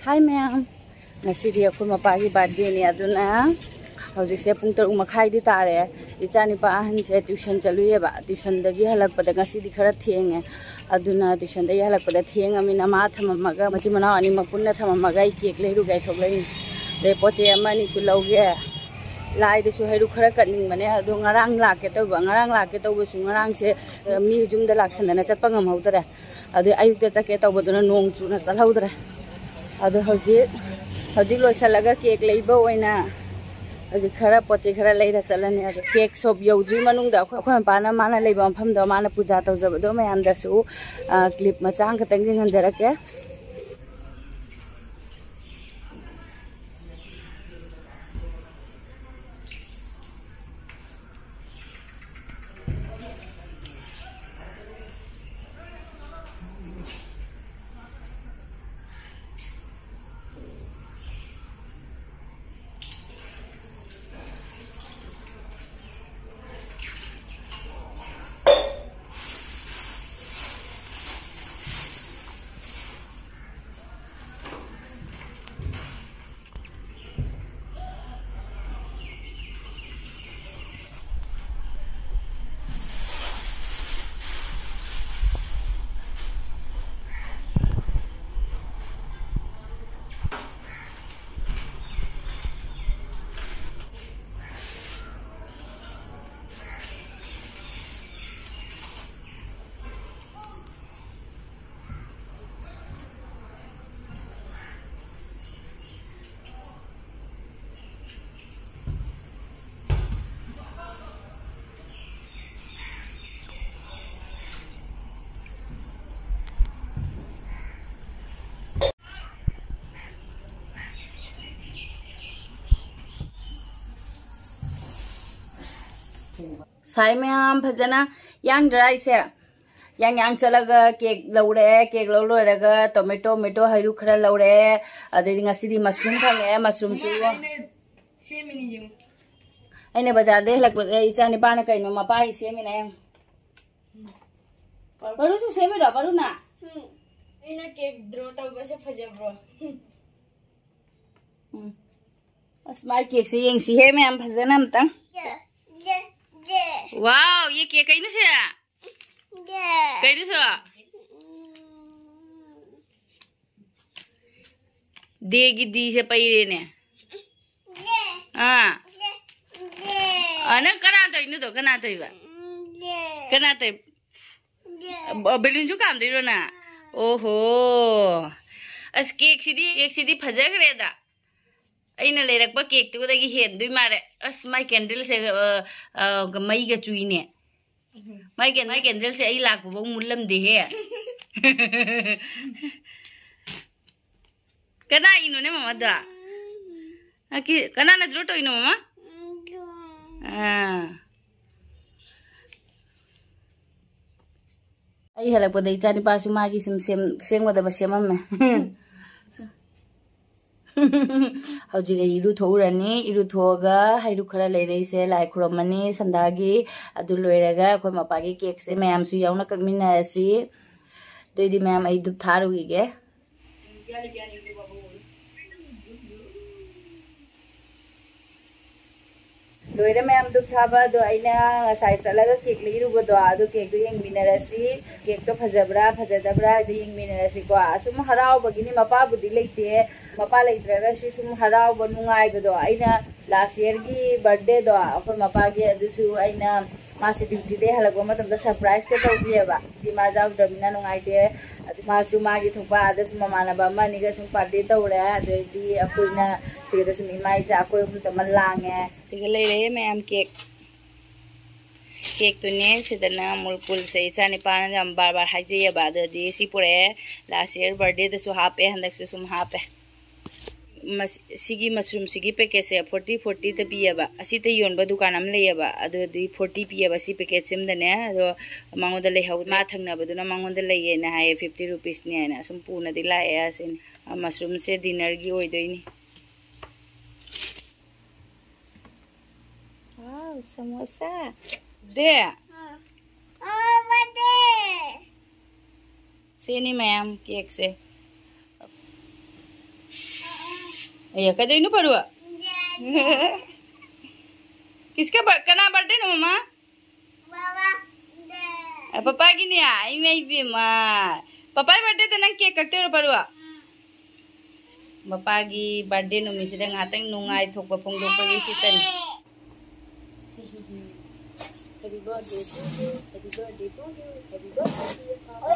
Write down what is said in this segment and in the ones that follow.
Hi ma'am ngasi अखोई मपागी birthday ने अदुना हौजिसे पुंग 3 मखाई तारे इचा निपा अहन से ट्यूशन चलुएबा ट्यूशन दगी हलकपदा ngasi खरा थेंगे अदुना ट्यूशन दगी हलकपदा थेंगमिना मा थममगा मची मना अनि मपुन्ना थममगा केक लेरु गाय थोगलै दे पोचे अमानी सु लौगे लाइद सु हेरु खरा कनिंग मने अदु ngarang लाके तौबा ngarang लाके तौबा सु ngarang से मी जुमदा लाक्सनना चटपा ngमहौदरे अदु अयुक्ता चके तौबदुना नोंग चुना चलहौदरे अदु हौजी लोइसलगा केक लेबा ओइना हौजी खरा पोचे खरा लेरा चलने अदु केक शॉप यौद्री मनुंगदा अखोय पाना माना लेबा मफमदो माना पूजा तौजबदो मयामदसु क्लिप मचांग खतंग दिंगनजरके साई मैम फजना यांग ड्राई से यांग चलगा केक लौरे केक लौलोरगा टोमेटो मेटो हाइरु खरा लौरे अदि ngasi मशरूम फंगे मशरूम सु सेमिनि यु अने बाजार दे हलक इचा नि पाना कइनो मपाई सेमिना यंग बरु सु सेमि र बरु ना इना केक ड्रो तौबा से फजब्रो अस्माई केक से यंग सी हे मैम फजना हमता वाओ ये केक कहीं से कहीं से देगी दी से पैरे ने हाँ अन कना तो इन्हें तो कना तो बेलून चु काम दे रो ना ओहो अस केक सीधी फजग रेदा अइना लेरक बा केक तो दगी हेन दुई मारे अस माई कैंडल से मई ग चुईने माई कैंडल से आई लाख बो मुल्लम दे हे कना इनो ने मामा दा कि कना न द्रो तो इनो मामा आई हलक बदई चानी पासु मागी सिम सेम वदा बसेम में हौजी इरु थोरनी इरु थोगा हाइरु खरा लेरेसे लाई खुरमनी संदागी अदु लोइरगा अखोय मपागी केक से मैम सु यावना कमिनासी देदी मैम आई दुप थारुगे लोइरे मैम दुप थाबा दो आइना साइ चलगा केक लेरुबदो अदु केक दो यंगमिनरसी केक तो फजबरा फजदबरा दो यंगमिनरसी को असुम हराव बगिनी मपा बुदि लेते मपा लेद्रगा सुम हराव बनुंगाइबदो आइना लास्ट ईयर की बर्थडे दो अखोय मपा के अदुसु आइना मासी ड्यूटी दे हलगो मतम सरप्राइज के तौबिएबा दिमा जाव दमिना नुंगाइते मासु मागी थोपा अदसु ममानबा मनिगा सुम पार्टी तौरे अदि अखोइना सिगदा सुम इमाइ जा अखोय मुतम लांगे सिग लेरे मैम केक केक तुने सिदना मुलकुल से चानि पाना जम बार बार हाइजेबा अदि सिपुरे लास्ट ईयर बर्थडे दसु हापे हंदक सुम हापे सिगी मशरूम सिगी पैकेट से 40 ते पियबा असिते योनबा दुकान am लेयबा अदि 40 पियबा सि पैकेट सिमदने अदो मांगोदा लेहौ मा थंगनाबदुना मांगोदा लेये ना हाय 50 रुपीस ने ना सम पुना दि लाए आसिन मशरूम से डिनर की ओइदोइनी वाओ समोसा दे सेनी मैम केक से अय्या कदे परुआ किसका कना बर्थडे न मम्मा पापा की ने आई मैं बेमा पापा बर्थडे ते नंग केक कक्ते परुआ पापा की बर्थडे नुमी से ngaतंग नुंगाई थोकपा फोंदोकपा gi sitan Happy birthday to you, happy birthday to you, happy birthday to you, Papa.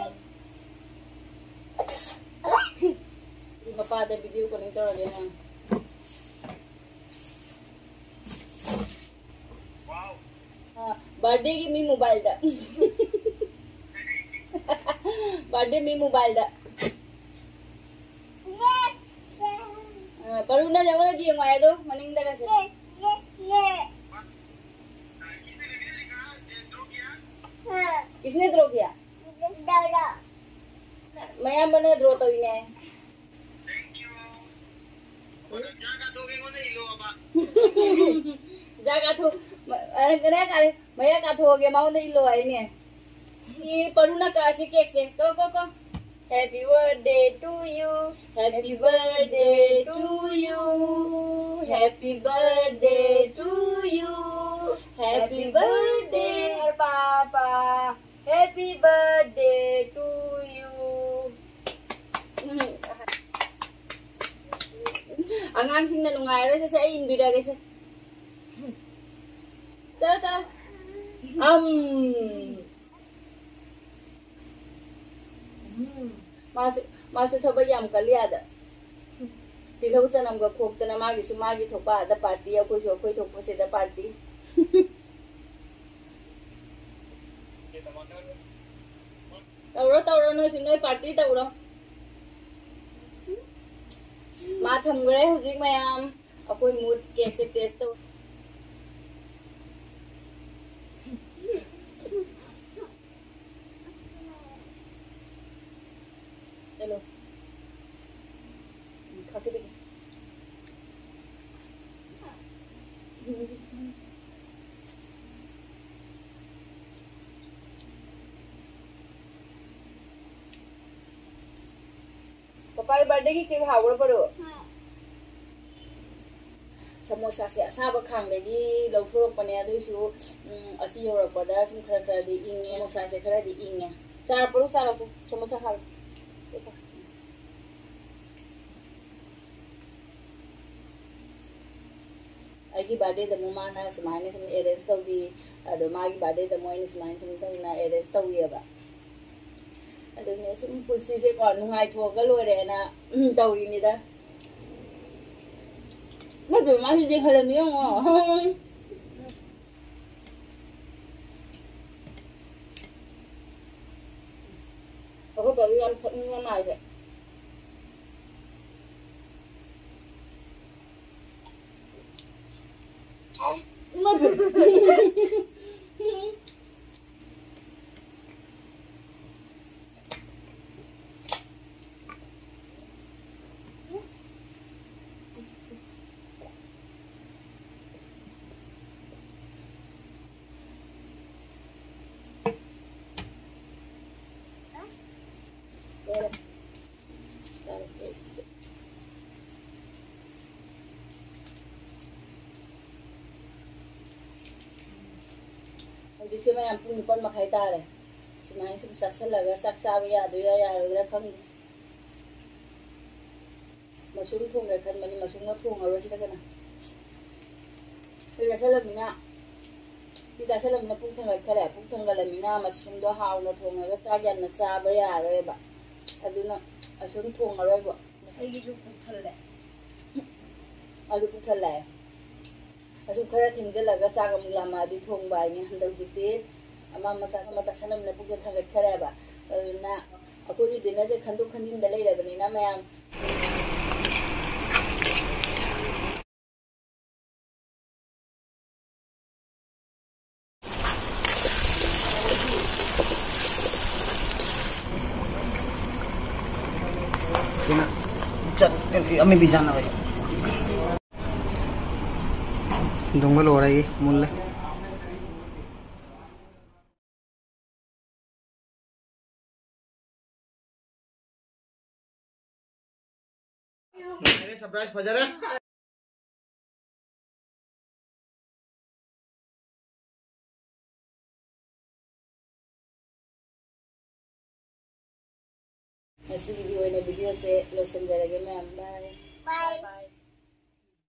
Di Papa ada video calling terus dia nang. Wow. Birthday की मी मोबाइल दा. Birthday मी मोबाइल दा. Baru na jago na jiang ay do, maning dah kasi. किसने draw किया? मैं बने draw तो ही नहीं। Thank you. जागा तो के कोने इलो अबा। जागा तो अरे करे मैं का तो के माउ ने इलो आई ने। ये परुना का से केक से को Happy birthday to you, happy birthday to you, happy birthday to you, happy birthday Papa, happy birthday to you. Angang sing na lungai ro sa in bida ke se. Cha. मासु थोबा याम कलियादा तिलौ चनम ग खोक्तना मागी सु मागी थोपा the party अखोय सु अखोय थोपो से the party तौरो no सु नोय party तौरो मा थमग्रे हुजिक मयाम अखोय मूड केक से टेस्ट तो चलो खा के देखें पापा बर्थडे की केक हावड़ पड़ो समोसा से असाब खांगदगी लौथोरकपने अदुसु असि यौरकपदा सुम खरा दी इंगे समोसा से खरा दी इंगे चार पड़ो चारो समोसा खा आगी बर्थडे द मोमाना सुमाइने सुम अरेंज तौबी अदो मागी बर्थडे द मोइने सुमाइने सुम तौना अरेंज तौयेबा अदो ने सुम पुसी से को नुंगाई थोगा लोरेना तौरिनिदा मैं बे मा जे खलमियो ओहो बड़ी हम खन्ना माई है जिसे मैं हम पुंग निपन मखाई तारे सिमाई सुम ससल लगा सक्सा भी याद या खंगे मशरूम थोंगे खन मनी मशरूम को थोंग अरो सिदा कना फिर सलमिना सिदा सलमिना पुंग थंगल खरे पुंग थंगल मिना मशरूम दो हावना थोंगा चाग यामना चाबा यारोयबा अदुना असुम थोंग अरोयबो अइगी जु पुथल्ले अदु पुथल्ले असु खरा थिंगलगा चागम लामादी थोंबा नि हंदौजिते अमा मचा सलमना पुगे थंगत खरेबा ना अकोगी दिना से खंदो खंदिन द लेरबनिना मयाम अम्मी भी जाना भाई दंगल हो रहा है मुल्ले सरप्राइज फजरे वीडियो से लोसन जरगे मैम बाय बाय।